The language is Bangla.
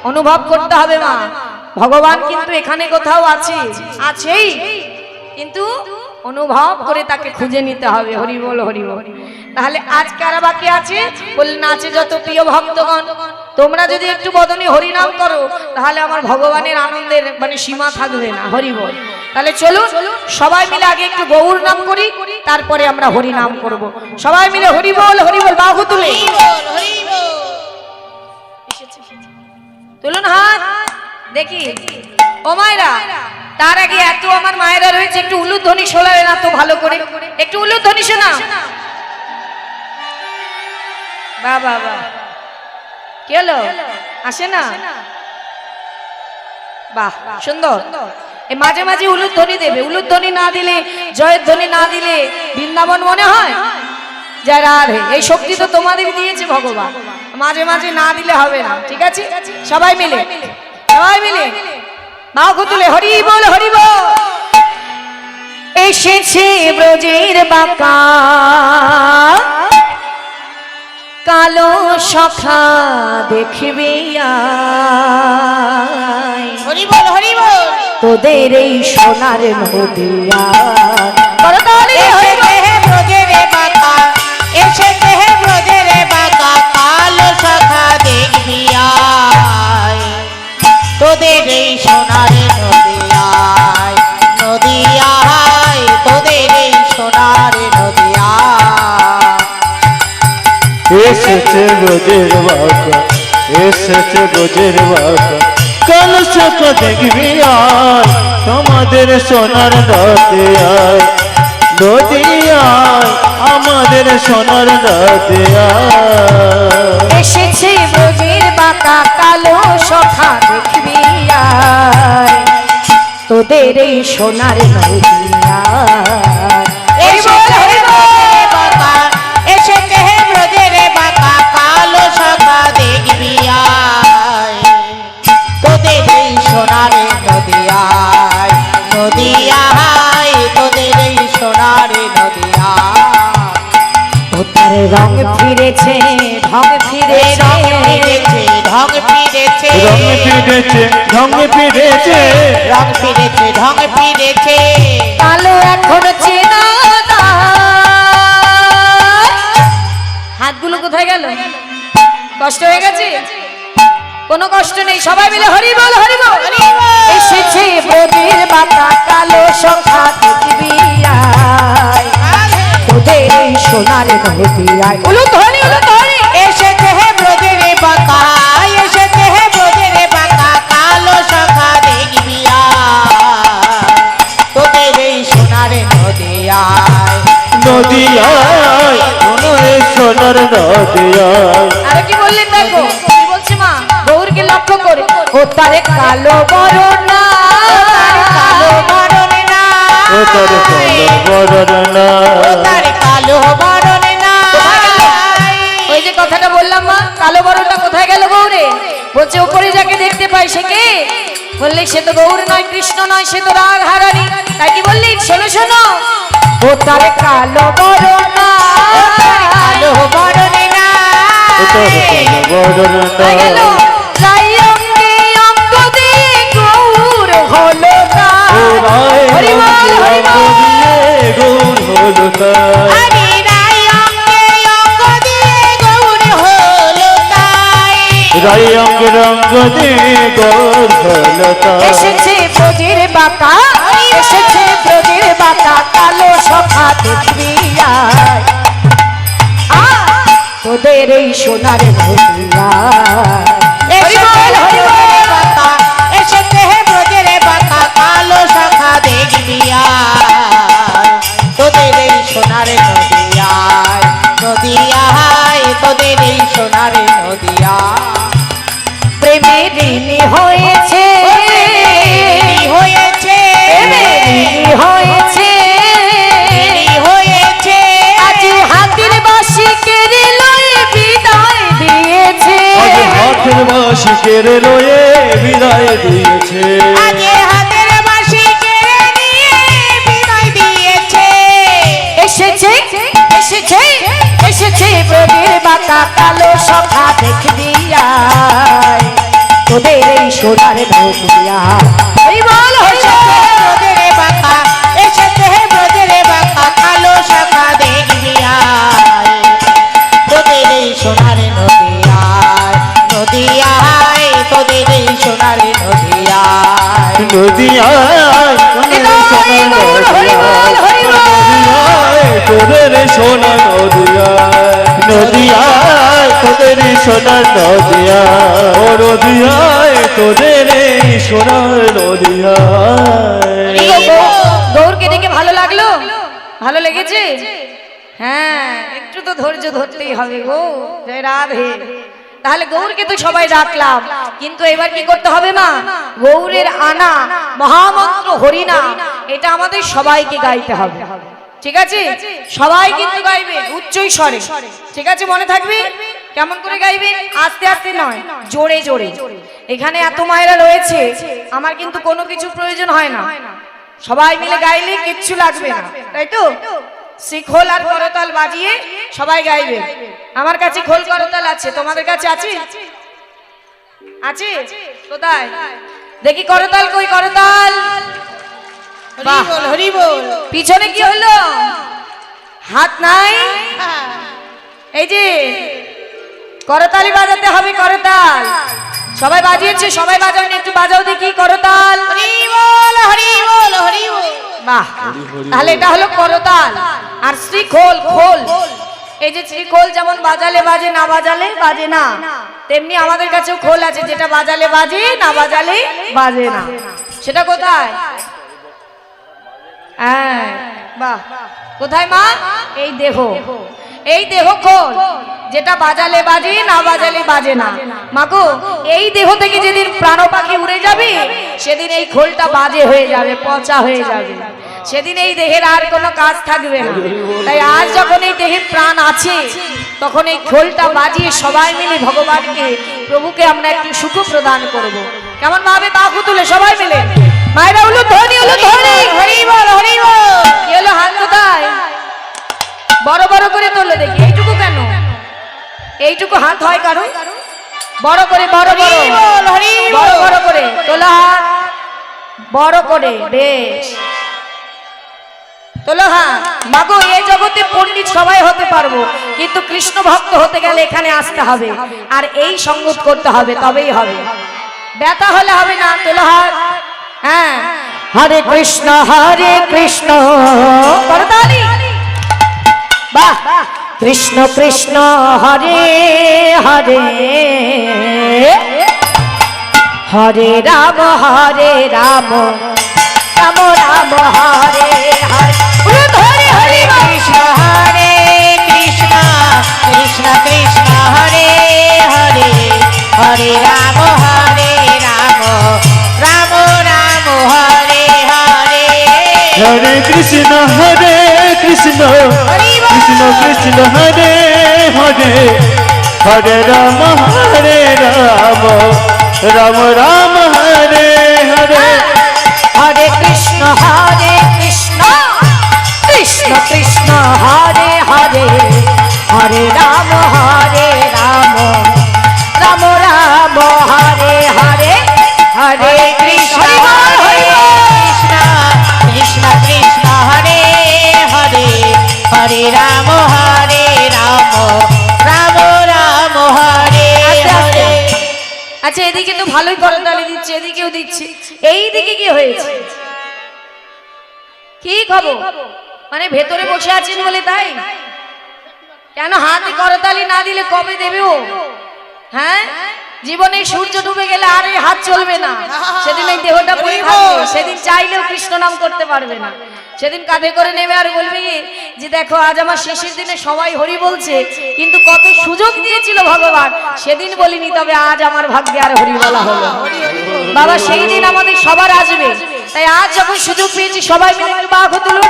অনুভব করতে হবে মা, ভগবান কিন্তু এখানে কোথাও আছে, আছেই, কিন্তু অনুভব করে তাকে খুঁজে নিতে হবে। হরি বল হরি বল। তাহলে আজ কারা বাকি আছে বললেন, আছে যত প্রিয় ভক্তগণ, তোমরা যদি একটু বদনে হরি নাম করো তাহলে আমার ভগবানের আনন্দের মানে সীমা থাকবে না। হরি বল। তাহলে চলুন সবাই মিলে আগে একটু গৌর নাম করি, তারপরে আমরা হরি নাম করব। সবাই মিলে হরি বল হরি বল, বাহু তুলে তুলুন হাত দেখি। ও মায়েরা, তার আগে এত আমার মায়েরা রয়েছে, একটু উলুধ্বনি শোনাবে না তো ভালো করে, একটু উলুধ্বনি শোনা। বাবা বাবা, কি হলো, আসে না? বাহ সুন্দর। এই মাঝে মাঝে উলুধ্বনি দেবে, উলুধ্বনি না দিলে, জয়ের ধ্বনি না দিলে বৃন্দাবন মনে হয় যায় রাধে। এই শক্তি তো তোমাদের দিয়েছে ভগবান, মাঝে মাঝে না দিলে হবে না। ঠিক আছে, সবাই মিলে সবাই মিলে বাহু তুলে হরি বল হরি বল। এসেছে ব্রজের বাঁকা কালো সখা দেখবি হরি বল হরি বল। তোদের এই সোনার নদিয়া ব্রজের বাঁকা, এসেছে ব্রজের বাঁকা কালো সখা দেখবি আয়, তোদের এই সোনার নদিয়ায় নদিয়ায়, তোদের এই সোনার নদিয়ায়। এসেছে ব্রজের বাঁকা, এসেছে ব্রজের বাঁকা কালো সখা দেখবি আয়, তোমাদের সোনার নদিয়ায় নদিয়ায়, আমাদের সোনার নদিয়ায়। এসেছে ব্রজের বাঁকা কালো সখা দেখবি আয়, তোদের এই সোনার নদিয়া। এসেছে ব্রজের বাঁকা কালো সখা দেখবি আয়, তোদের এই সোনার নদিয়ায় নদিয়ায়, তোদের এই সোনার নদিয়ায়। তোতার রং ফিরেছে ঢং ফিরেছে, ঢং ফিরেছে রং ফিরেছে ঢং ফিরেছে, রং ফিরেছে ঢং ফিরেছে, কালো এখন চেনা যায়। হাতগুলো কোথায় গেল? কষ্ট হয়ে গেছে? কোনো কষ্ট নেই, সবাই মিলে হরি বল হরি বল। এসেছে ব্রজের বাঁকা কালো সখা দেখবি আয়, তোদের এই সোনার নদিয়ায়। উলুধ্বনি উলুধ্বনি। এসেছে ব্রজের বাঁকা, এসেছে ব্রজের বাঁকা কালো সখা দেখবি আয়, তোদের এই সোনার নদিয়ায় নদিয়ায়, সোনার সোনার নদিয়ায়। আরে কি বললেন দেখো, কি বলছে মা, গৌরকে লক্ষ্য করে। ও তারে কালো বরণা, কালো বরণ না, ও তার কালো বরণ না, তার কালো বরণ না। ওই যে কথাটা বললাম মা, কালো বরণটা কোথায় গেল গৌরে? বলছে উপরে যাকে দেখতে পাই সে কে? বললে সে তো গৌর নয়, কৃষ্ণ নয়, সে তো রাগ হারানি। তাই কি বললি? শোনো শোনো, ও তারে কালো বরণা, কালো বরণ না, ও তার কালো বরণ না। গেল তাই অঙ্গে অঙ্গ দিয়ে গৌর হলো না। হরি বল হরি বল। গৌর হলো তাই, আরে রাই অঙ্গে অঙ্গ দিয়ে গৌর হলো তাই, রাই অঙ্গ রঙ্গ দিয়ে গৌর হলো তাই। এসেছে ব্রজের বাঁকা, এসেছে ব্রজের বাঁকা কালো সখা দেখবি আয়, তোদের এই সোনার নদিয়া। এসেছে ব্রজের বাঁকা কালো সখা দেখবি আয়, তোদের এই সোনার নদিয়ায় নদিয়ায়, তোদের এই সোনার নদিয়ায়। প্রেমে ঋণী হয়েছে, হয়েছে হয়েছে, হয়েছে, আজ হাতির বাসি কেড়ে লয়ে বিদায় দিয়েছে। আজ হাতের বাঁশিকের লয়ে বিদায় দিয়েছে, আগে হাতের বাঁশি কেড়ে নিয়ে বিদায় দিয়েছে। এসেছে এসেছে এসেছে ব্রজের বাঁকা কালো সখা দেখবি আয়, তোদের এই সোনার নদিয়া। এই বল এসেছে ব্রজের বাঁকা, এসেছে ব্রজের বাঁকা, কালো শাখা দেখবি আয়। তোদের এই সোনার নদিয়ায়, নদিয়ায়, তোদের এই সোনার নদিয়ায়। নদিয়ায় তোদের সোনা নদিয়ায়, নদিয়ায় তোদের সোনার নদিয়ায়, ও নদিয়ায় তোদের সোনার নদিয়ায়। গৌরকে দেখে ভালো লাগলো? ভালো লেগেছে? হ্যাঁ, একটু তো ধৈর্য ধরতেই হবে গো। জয় রাধে। তাহলে গৌরকে তো সবাই ডাকলাম, কিন্তু এবার কি করতে হবে মা? গৌরের আনা মহামন্ত্র হরিনাম এটা আমাদের সবাইকে গাইতে হবে। ঠিক আছে? সবাই কিন্তু গাইবে উচ্চই স্বরে। ঠিক আছে, মনে থাকবে? কেমন করে গাইবেন? আস্তে আস্তে নয়, জোরে জোরে। এখানে এত মায়েরা রয়েছে, আমার কিন্তু কোনো কিছু প্রয়োজন হয় না। সবাই মিলে গাইলে কিচ্ছু লাগবে না, তাই তো? শিখোল আর করতাল বাজিয়ে সবাই গাইবে। আমার কাছে খোল করতাল আছে, তোমাদের কাছে আছে? আছে? কোথায় দেখি করতাল, কই করতাল? হরি বল, হরি বল। পিছনে কি হলো? হাত নাই? এই যে করতালি বাজাতে হবে, করতাল সবাই বাজিয়েছে, সবাই বাজাও, একটু বাজাও দেখি করতাল। হরি বল, হরি বল, হরি বল। বাহ, তাহলে এটা হলো করতাল। আর শ্রীখোল, খোল, এই যে শ্রীখোল যেমন বাজালে বাজে, না বাজালে বাজে না, তেমনি আমাদের কাছেও খোল আছে, যেটা বাজালে বাজে, না বাজালে বাজে না। সেটা কোথায়? হ্যাঁ, বাহ, কোথায় মা? এই দেহ, এই দেহ খোল, যেটা বাজালে বাজে, না বাজালে বাজে না। মাগো, এই দেহ থেকে যেদিন প্রাণ পাখি উড়ে যাবে, সেদিন এই খোলটা বাজে হয়ে যাবে, পচা হয়ে যাবে, সেদিন এই দেহের আর কোনো কাজ থাকবে না। তাই আজ যখন এই দেহে প্রাণ আছে, তখন এই খোলটা বাজিয়ে সবাই মিলে ভগবানকে, প্রভুকে আমরা একটু সুখ প্রদান করব। কেমন ভাবে বাহু তুলে সবাই মিলে মায়েরা হলো ধনী, হলো ধনী। হরি বল, হরি বল। কি হলো? হাত কোথায়? বড় বড় করে তোলে দেখি। এইটুকু কেন? এইটুকু হাত হয় কারো? বড় করে, বড় বড়, হরি বল, হরি বড় বল। বড় করে তোলা হাত, বড় করে। বেশ, তোলো হাত। মাগো, এই জগতে পণ্ডিত সবাই হতে পারবো, কিন্তু কৃষ্ণ ভক্ত হতে গেলে এখানে আসতে হবে, আর এই সঙ্গত করতে হবে, তবেই হবে। ব্যথা হলে হবে না। তোলো হাত। হ্যাঁ, হরে কৃষ্ণ, হরে কৃষ্ণ, করতালি। বাহ, কৃষ্ণ কৃষ্ণ হরে হরে, হরে রাম হরে রাম, রাম রাম হরে হরে। হরে হরে কৃষ্ণ হরে কৃষ্ণ, কৃষ্ণ কৃষ্ণ হরে হরে, হরে রাম হরে রাম, রাম রাম হরে হরে। হরে কৃষ্ণ, হরে কৃষ্ণ, কৃষ্ণ কৃষ্ণ হরে হরে, হরে রাম হরে রাম, রাম রাম হরে হরে। হরে কৃষ্ণ, হরে কৃষ্ণ, কৃষ্ণ কৃষ্ণ হরে হরে, হরে রাম হরে রাম, রাম রাম হরে হরে। হরে কৃষ্ণ, হরে কৃষ্ণ, কৃষ্ণ কৃষ্ণ হরে হরে, হরে রাম হরে রাম, রাম রাম হরে হরে। আচ্ছা, এদিকে তো ভালোই করতালি দিচ্ছে, এদিকেও দিচ্ছে, এই দিকে কি হয়েছে? কি খবর? মানে ভেতরে বসে আছেন বলে তাই? কেন হাতে করতালি না দিলে কবে দেবে ও? হ্যাঁ, জীবনে সূর্য ডুবে গেলে আর এই হাত চলবে না, সেদিন এই দেহটা পড়ে থাকবে, সেদিন চাইলেও কৃষ্ণ নাম করতে পারবে না। সেদিন কাঁধে করে নেবে আর বলবে কি যে দেখো আজ আমার শেষের দিনে সবাই হরি বলছে, কিন্তু কত সুযোগ দিয়েছিল ভগবান, সেদিন বলিনি, তবে আজ আমার ভাগ্যে আর হরি বলা হলো। বাবা, সেই দিন আমাদের সবার আসবে, তাই আজ যখন সুযোগ পেয়েছি সবাই মিলে একটু বাহু তুলুন।